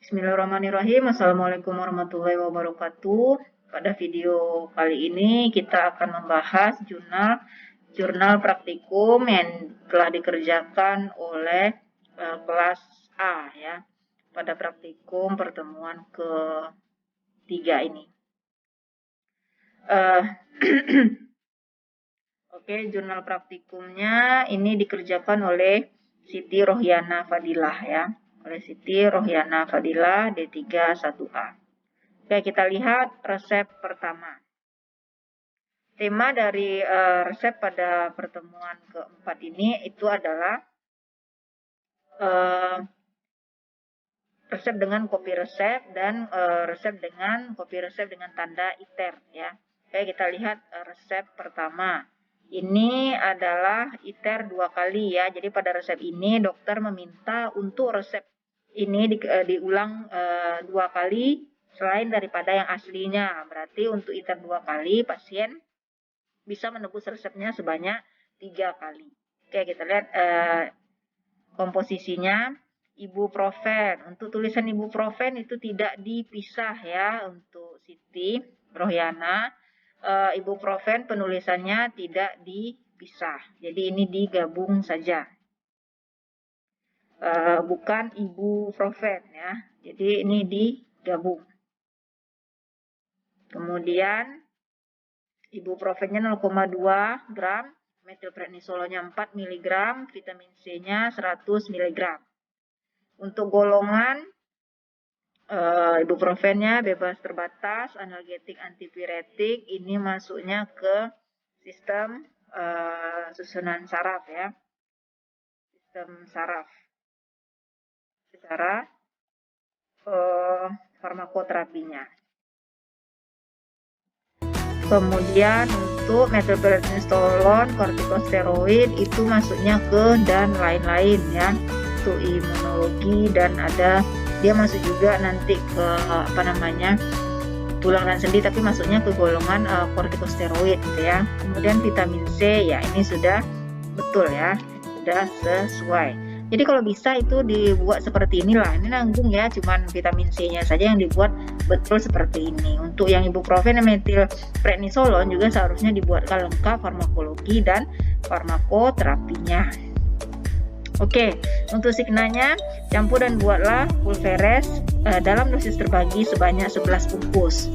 Bismillahirrahmanirrahim. Assalamualaikum warahmatullahi wabarakatuh. Pada video kali ini kita akan membahas jurnal praktikum yang telah dikerjakan oleh kelas A ya. Pada praktikum pertemuan ketiga ini. Oke, jurnal praktikumnya ini dikerjakan oleh Siti Rohyanah Fadilah ya. Oleh Siti Rohyanah Fadilah D3 1A. Oke, kita lihat resep pertama. Tema dari resep pada pertemuan keempat ini itu adalah resep dengan kopi resep dan resep dengan kopi resep dengan tanda iter ya. Oke, kita lihat resep pertama. Ini adalah iter 2 kali ya. Jadi pada resep ini dokter meminta untuk resep ini diulang 2 kali selain daripada yang aslinya. Berarti untuk iter 2 kali pasien bisa menebus resepnya sebanyak 3 kali. Oke, kita lihat komposisinya. Ibuprofen. Untuk tulisan ibuprofen itu tidak dipisah ya untuk Siti Rohyanah. Ibuprofen penulisannya tidak dipisah. Jadi ini digabung saja. Bukan ibuprofen ya. Jadi ini digabung. Kemudian ibuprofennya 0,2 gram, metilprednisolonnya 4 mg, vitamin C-nya 100 mg. Untuk golongan ibuprofennya bebas terbatas, analgetik antipiretik, ini masuknya ke sistem susunan saraf ya. Sistem saraf. Secara farmakoterapinya. Kemudian untuk metilprednisolon, kortikosteroid itu masuknya ke dan lain-lain ya. Untuk imunologi dan ada dia masuk juga nanti ke tulang dan sendi, tapi masuknya ke golongan kortikosteroid gitu ya. Kemudian vitamin C ya, ini sudah betul ya, sudah sesuai. Jadi kalau bisa itu dibuat seperti inilah. Ini nanggung ya, cuman vitamin C-nya saja yang dibuat betul seperti ini. Untuk yang ibuprofen dan metilprednisolon juga seharusnya dibuatkan lengkap farmakologi dan farmakoterapinya. Oke, untuk signanya campur dan buatlah pulveres dalam dosis terbagi sebanyak 11 bungkus.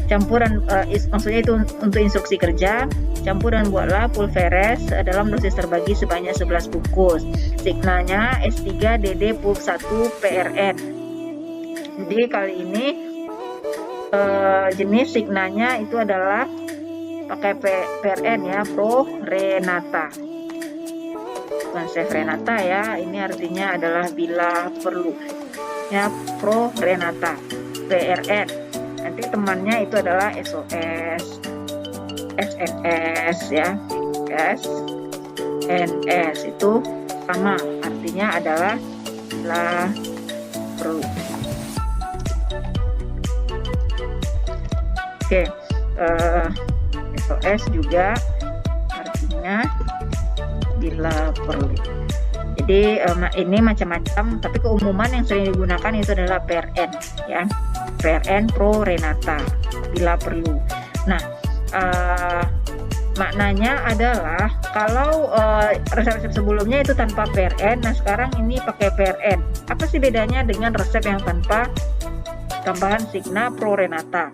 Campuran maksudnya itu untuk instruksi kerja. Campur dan buatlah pulveres dalam dosis terbagi sebanyak 11 bungkus. Signanya S3 DD Pulp 1 PRN. Jadi kali ini jenis signanya itu adalah pakai PRN ya, Pro Renata. Bukan Renata ya, ini artinya adalah bila perlu ya, Pro Renata PRN. Nanti temannya itu adalah SOS, SNS ya, SNS itu sama, artinya adalah bila perlu. Oke, SOS juga artinya bila perlu. Jadi ini macam-macam, tapi keumuman yang sering digunakan itu adalah PRN ya, PRN Pro Renata bila perlu. Nah, maknanya adalah kalau resep-resep sebelumnya itu tanpa PRN, nah sekarang ini pakai PRN. Apa sih bedanya dengan resep yang tanpa tambahan Signa Pro Renata?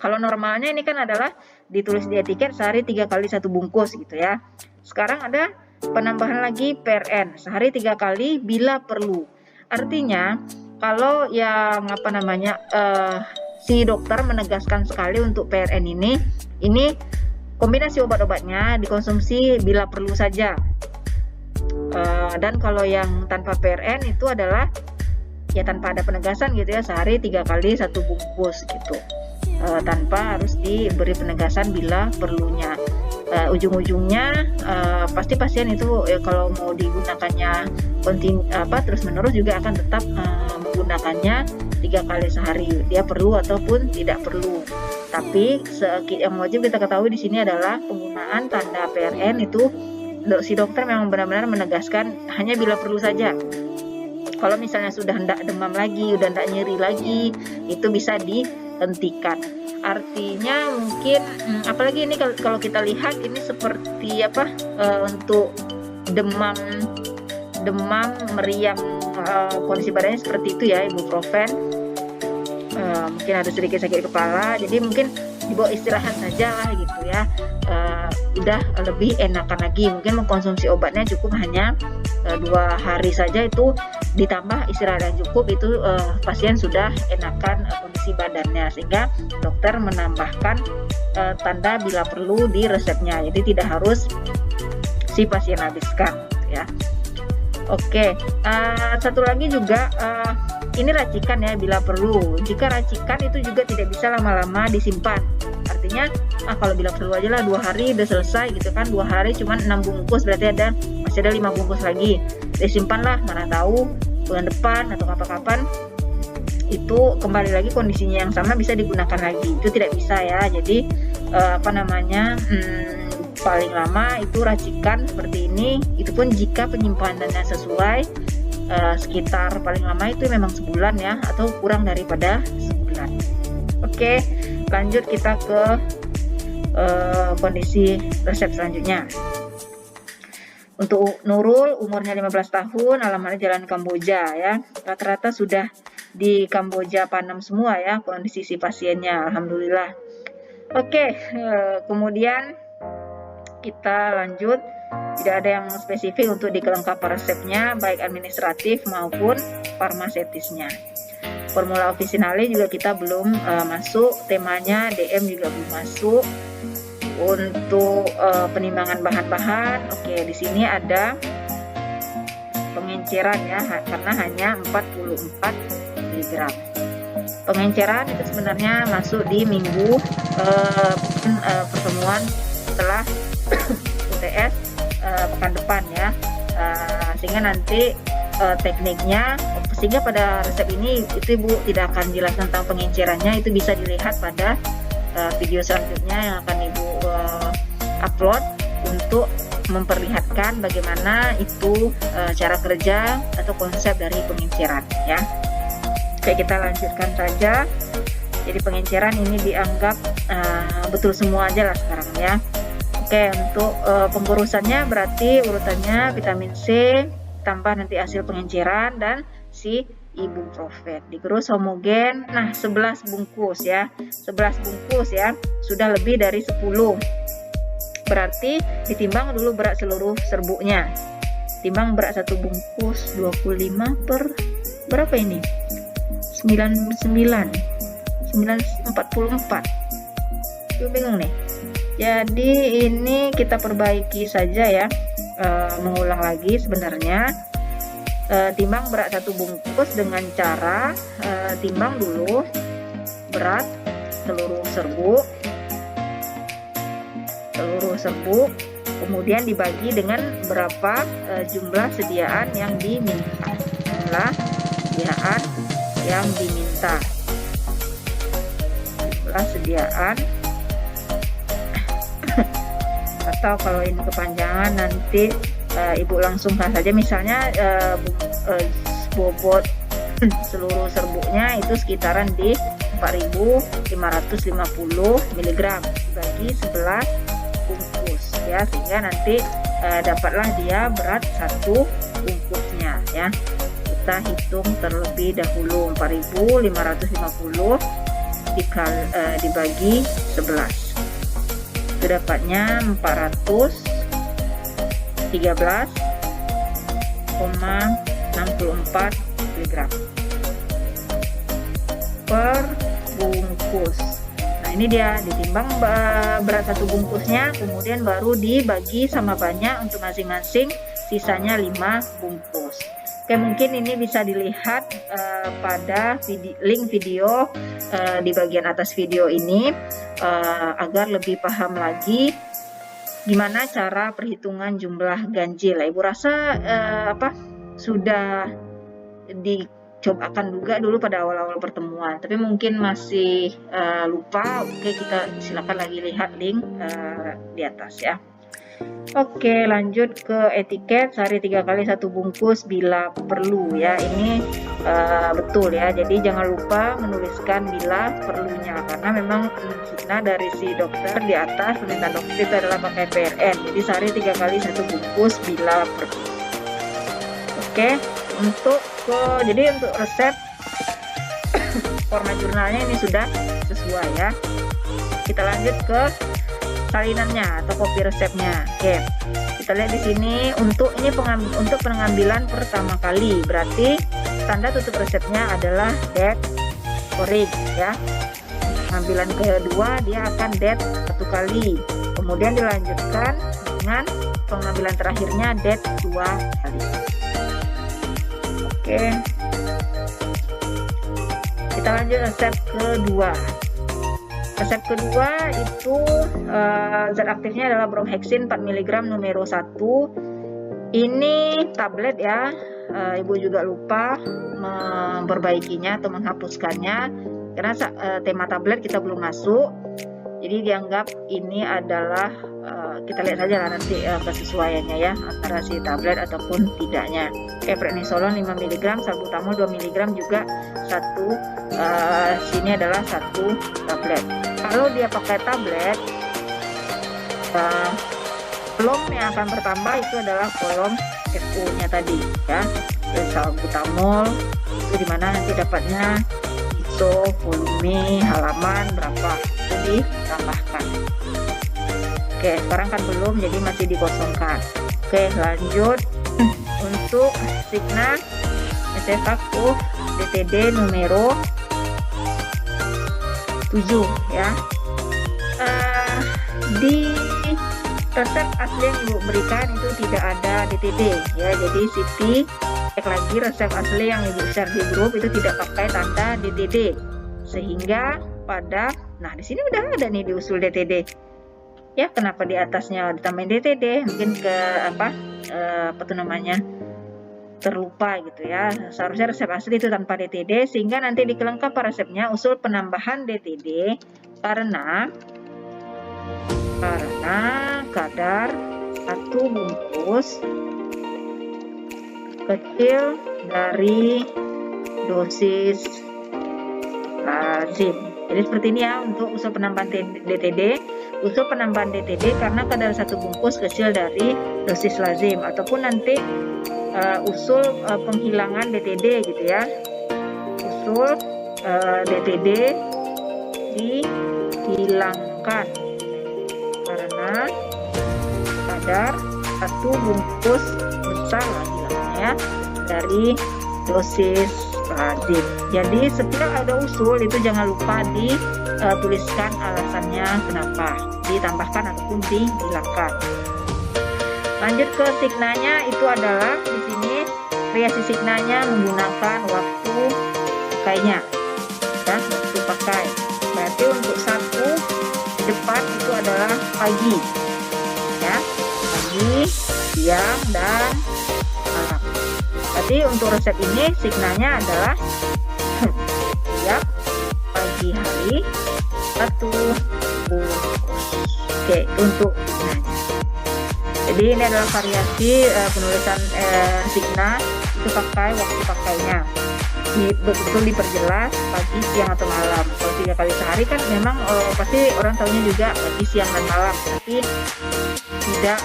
Kalau normalnya ini kan adalah ditulis di etiket sehari 3 kali 1 bungkus gitu ya. Sekarang ada penambahan lagi PRN sehari 3 kali bila perlu. Artinya kalau yang si dokter menegaskan sekali untuk PRN ini kombinasi obat-obatnya dikonsumsi bila perlu saja. Dan kalau yang tanpa PRN itu adalah ya tanpa ada penegasan gitu ya, sehari 3 kali 1 bungkus gitu. Tanpa harus diberi penegasan bila perlunya. Ujung-ujungnya pasti pasien itu kalau mau digunakannya terus menerus juga akan tetap menggunakannya 3 kali sehari, dia perlu ataupun tidak perlu. Tapi yang wajib kita ketahui di sini adalah penggunaan tanda PRN itu si dokter memang benar-benar menegaskan hanya bila perlu saja. Kalau misalnya sudah tidak demam lagi, udah tidak nyeri lagi, itu bisa dihentikan. Artinya mungkin apalagi ini kalau kita lihat ini seperti apa, untuk demam meriang, kondisi badannya seperti itu ya, ibuprofen. Mungkin ada sedikit sakit kepala, jadi mungkin dibawa istirahat saja lah gitu ya. Udah lebih enakan lagi, mungkin mengkonsumsi obatnya cukup hanya 2 hari saja, itu ditambah istirahat yang cukup, itu pasien sudah enakan kondisi badannya, sehingga dokter menambahkan tanda bila perlu di resepnya, jadi tidak harus si pasien habiskan ya. Oke, satu lagi juga, ini racikan ya bila perlu. Jika racikan itu juga tidak bisa lama-lama disimpan. Artinya kalau bila perlu aja lah 2 hari udah selesai gitu kan. 2 hari cuma 6 bungkus, berarti masih ada 5 bungkus lagi. Disimpanlah, mana tahu bulan depan atau kapan-kapan itu kembali lagi kondisinya yang sama, bisa digunakan lagi. Itu tidak bisa ya. Jadi paling lama itu racikan seperti ini, itu pun jika penyimpanannya sesuai, sekitar paling lama itu memang sebulan ya, atau kurang daripada sebulan. Oke, lanjut kita ke kondisi resep selanjutnya. Untuk Nurul, umurnya 15 tahun, alamatnya Jalan Kamboja ya. Rata-rata sudah di Kamboja Panem semua ya kondisi si pasiennya, alhamdulillah. Oke, kemudian kita lanjut. Tidak ada yang spesifik untuk di kelengkapan resepnya, baik administratif maupun farmasetisnya. Formula officinale juga kita belum masuk, temanya DM juga belum masuk. Untuk penimbangan bahan-bahan, oke, di sini ada pengenceran ya, karena hanya 44 mg. Pengenceran itu sebenarnya masuk di minggu pertemuan setelah UTS pekan depan ya, sehingga nanti tekniknya, sehingga pada resep ini itu Ibu tidak akan jelas tentang pengencerannya, itu bisa dilihat pada video selanjutnya yang akan Ibu upload untuk memperlihatkan bagaimana itu cara kerja atau konsep dari pengenceran ya. Oke, kita lanjutkan saja. Jadi pengenceran ini dianggap betul semua aja lah sekarang ya. Oke, untuk pemburusannya berarti urutannya vitamin C, tambah nanti hasil pengenceran, dan si ibuprofen. Digerus homogen, nah 11 bungkus ya. 11 bungkus ya, sudah lebih dari 10. Berarti ditimbang dulu berat seluruh serbuknya. Timbang berat satu bungkus 25 per berapa ini? 944. Gue bingung nih. Jadi ini kita perbaiki saja ya, mengulang lagi sebenarnya. Timbang berat satu bungkus dengan cara timbang dulu berat seluruh serbuk, kemudian dibagi dengan berapa jumlah sediaan yang diminta. Jumlah sediaan atau kalau ini kepanjangan nanti Ibu langsungkan saja, misalnya bobot seluruh serbuknya itu sekitaran di 4.550 mg dibagi 11 bungkus ya, sehingga nanti dapatlah dia berat satu bungkusnya ya. Kita hitung terlebih dahulu 4.550 dibagi 11, itu dapatnya 413,64 mg per bungkus. Nah ini dia ditimbang berat satu bungkusnya, kemudian baru dibagi sama banyak untuk masing-masing, sisanya 5 bungkus. Oke, mungkin ini bisa dilihat pada link video di bagian atas video ini agar lebih paham lagi gimana cara perhitungan jumlah ganjil. Ibu rasa sudah dicobakan juga dulu pada awal-awal pertemuan, tapi mungkin masih lupa. Oke, kita silakan lagi lihat link di atas ya. Oke, lanjut ke etiket, sehari 3 kali 1 bungkus bila perlu ya. Ini betul ya. Jadi jangan lupa menuliskan bila perlunya, karena memang Signa dari si dokter di atas permintaan dokter itu adalah pakai PRN. Jadi sehari 3 kali 1 bungkus bila perlu. Oke, jadi untuk resep format jurnalnya ini sudah sesuai ya. Kita lanjut ke salinannya atau kopi resepnya. Oke, kita lihat di sini untuk pengambilan pertama kali, berarti tanda tutup resepnya adalah date scoring ya. Pengambilan kedua dia akan date 1 kali, kemudian dilanjutkan dengan pengambilan terakhirnya date 2 kali. Oke, kita lanjut resep kedua. Resep kedua itu zat aktifnya adalah bromhexin 4 mg numero 1. Ini tablet ya. Ibu juga lupa memperbaikinya atau menghapuskannya karena tema tablet kita belum masuk. Jadi dianggap ini adalah kita lihat saja lah nanti kesesuaiannya ya antara si tablet ataupun tidaknya. Prednisolon 5 mg, salbutamol 2 mg juga sini adalah 1 tablet. Kalau dia pakai tablet, kolom yang akan bertambah itu adalah kolom FO-nya tadi ya. Salbutamol itu dimana nanti dapatnya iso, volume, halaman berapa itu ditambahkan. Oke, sekarang kan belum, jadi masih dikosongkan. Oke, lanjut untuk Signa SFAQ DTD numero 7 ya. Di resep asli yang ibu berikan itu tidak ada DTD ya, jadi Siti cek lagi resep asli yang ibu share di grup itu tidak pakai tanda DTD, sehingga nah di sini udah ada nih di usul DTD ya. Kenapa di atasnya ditambahin DTD? Mungkin terlupa gitu ya. Seharusnya resep asli itu tanpa DTD, sehingga nanti di kelengkapan resepnya usul penambahan DTD karena kadar 1 bungkus kecil dari dosis lazim. Jadi seperti ini ya untuk usul penambahan DTD. Usul penambahan DTD karena kadar 1 bungkus kecil dari dosis lazim, ataupun nanti usul penghilangan DTD gitu ya. Usul DTD dihilangkan karena kadar 1 bungkus besar lagi ya dari dosis lazim. Jadi setiap ada usul itu jangan lupa dituliskan alasannya kenapa ditambahkan ataupun dihilangkan. Lanjut ke signanya, itu adalah di sini variasi signanya menggunakan waktu pakainya ya, waktu pakai. Berarti untuk 1 depan itu adalah pagi ya, pagi, siang, dan malam. Berarti untuk resep ini signanya adalah siang, pagi hari, 1 bungkus. Oke, untuk signanya. Jadi ini adalah variasi penulisan Signa itu pakai waktu pakainya. Betul diperjelas pagi, siang, atau malam. Kalau 3 kali sehari kan memang pasti orang tahunya juga pagi, siang, dan malam, tapi tidak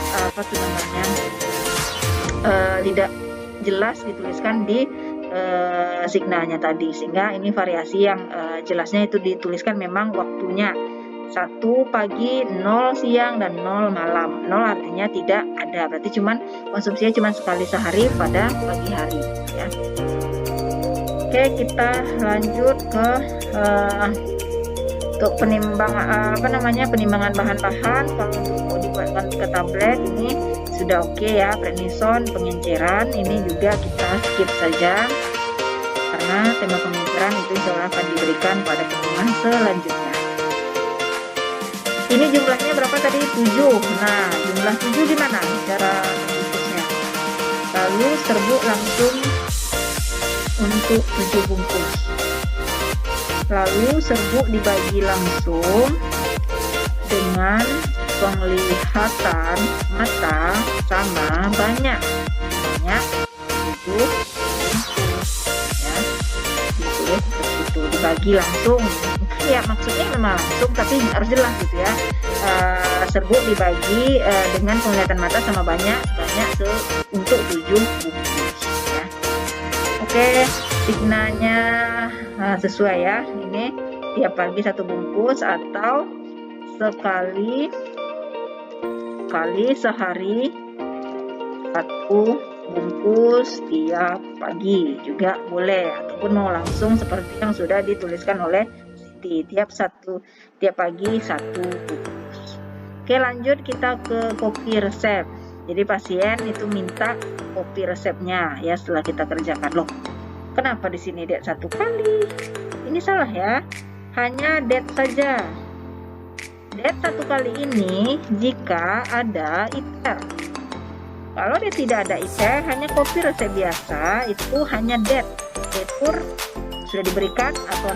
tidak jelas dituliskan di signanya tadi, sehingga ini variasi yang jelasnya itu dituliskan memang waktunya 1 pagi, 0 siang, dan 0 malam. 0 artinya tidak ada, berarti konsumsinya cuma sekali sehari pada pagi hari ya. Oke, kita lanjut ke untuk penimbangan bahan-bahan. Kalau mau dibuatkan ke tablet ini sudah oke ya. Prednison pengenceran ini juga kita skip saja karena tema pengenceran itu insya Allah akan diberikan pada pertemuan selanjutnya. Ini jumlahnya berapa tadi? 7. Nah, jumlah 7 gimana cara bungkusnya? Lalu serbuk langsung untuk 7 bungkus. Lalu serbuk dibagi langsung dengan penglihatan mata sama banyak itu ya, ditulis seperti itu, dibagi langsung. Mungkin ya maksudnya memang langsung, tapi harus jelas gitu ya. Serbuk dibagi dengan penglihatan mata sama banyak sebanyak untuk 7 bungkus ya. Oke, signanya sesuai ya. Ini tiap pagi 1 bungkus atau sekali sehari 1 bungkus tiap pagi juga boleh, ataupun mau langsung seperti yang sudah dituliskan oleh Siti, tiap pagi 1 bungkus. Oke, lanjut kita ke kopi resep. Jadi pasien itu minta kopi resepnya ya setelah kita kerjakan. Loh, kenapa di sini diet 1 kali? Ini salah ya. Hanya diet saja. Diet 1 kali ini jika ada ITER. Kalau dia tidak ada ITER, hanya kopi resep biasa, itu hanya DET. Detur sudah diberikan atau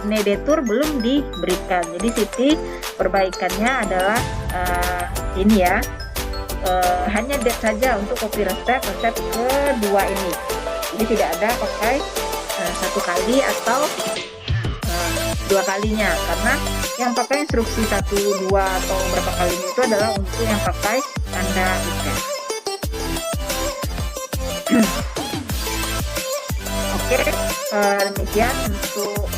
nedetur belum diberikan. Jadi Siti perbaikannya adalah ini ya, hanya DET saja untuk kopi resep kedua ini. Jadi tidak ada pakai 1 kali atau 2 kalinya, karena yang pakai instruksi 1, 2 atau berapa kalinya itu adalah untuk yang pakai tanda ITER. Oke, demikian untuk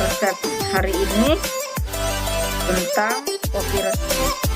resep hari ini tentang kopi resep.